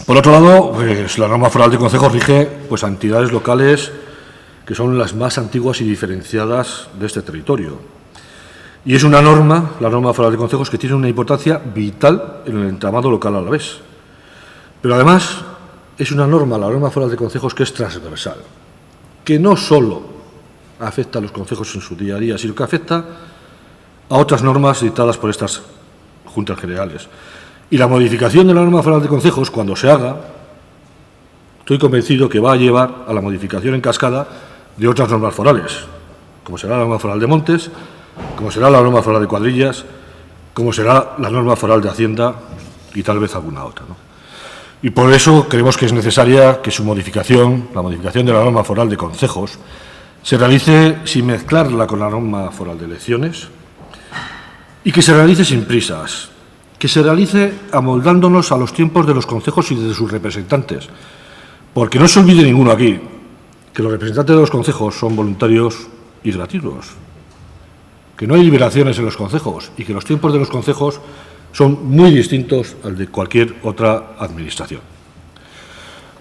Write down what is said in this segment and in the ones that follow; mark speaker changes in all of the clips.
Speaker 1: Por otro lado, pues, la norma foral de concejos rige pues, a entidades locales que son las más antiguas y diferenciadas de este territorio. Y es una norma, la norma foral de concejos, que tiene una importancia vital en el entramado local alavés. Pero además es una norma, la norma foral de concejos, que es transversal, que no solo afecta a los concejos en su día a día, sino que afecta a otras normas dictadas por estas juntas generales. Y la modificación de la norma foral de concejos, cuando se haga, estoy convencido que va a llevar a la modificación en cascada de otras normas forales, como será la norma foral de montes, como será la norma foral de cuadrillas, como será la norma foral de Hacienda y tal vez alguna otra, ¿no? Y por eso creemos que es necesaria que su modificación, la modificación de la norma foral de concejos, se realice sin mezclarla con la norma foral de elecciones y que se realice sin prisas, que se realice amoldándonos a los tiempos de los concejos y de sus representantes, porque no se olvide ninguno aquí que los representantes de los concejos son voluntarios y gratuitos, que no hay liberaciones en los concejos y que los tiempos de los concejos son muy distintos al de cualquier otra administración.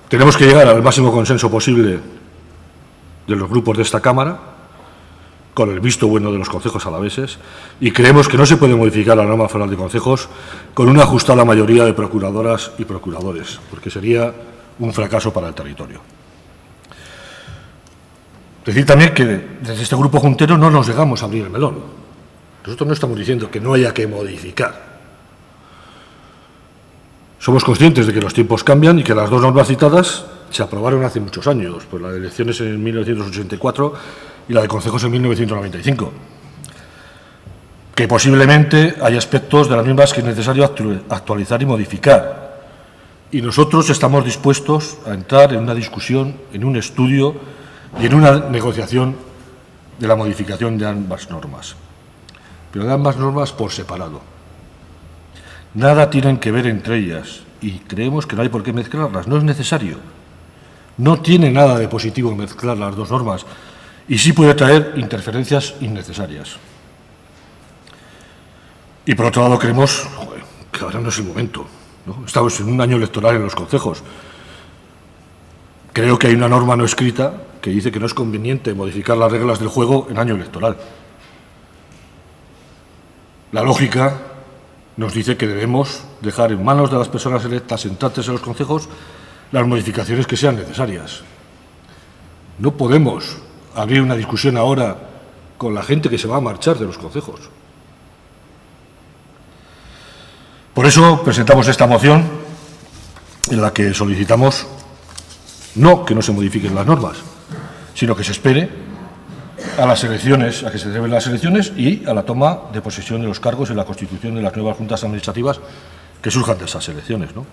Speaker 1: Tenemos que llegar al máximo consenso posible de los grupos de esta Cámara, con el visto bueno de los concejos alaveses, y creemos que no se puede modificar la norma foral de concejos con una ajustada mayoría de procuradoras y procuradores, porque sería un fracaso para el territorio. Decir también que desde este grupo juntero no nos dejamos abrir el melón. Nosotros no estamos diciendo que no haya que modificar. Somos conscientes de que los tiempos cambian y que las dos normas citadas se aprobaron hace muchos años, pues la de elecciones en 1984 y la de concejos en 1995. Que posiblemente hay aspectos de las mismas que es necesario actualizar y modificar. Y nosotros estamos dispuestos a entrar en una discusión, en un estudio y en una negociación de la modificación de ambas normas, pero de ambas normas por separado. Nada tienen que ver entre ellas y creemos que no hay por qué mezclarlas, no es necesario. No tiene nada de positivo mezclar las dos normas y sí puede traer interferencias innecesarias. Y por otro lado creemos que ahora no es el momento, ¿no? Estamos en un año electoral en los concejos. Creo que hay una norma no escrita que dice que no es conveniente modificar las reglas del juego en año electoral. La lógica nos dice que debemos dejar en manos de las personas electas entrantes en los concejos las modificaciones que sean necesarias. No podemos abrir una discusión ahora con la gente que se va a marchar de los concejos. Por eso presentamos esta moción en la que solicitamos no que no se modifiquen las normas, sino que se espere a las elecciones, a que se celebren las elecciones y a la toma de posesión de los cargos y la constitución de las nuevas juntas administrativas que surjan de esas elecciones, ¿no?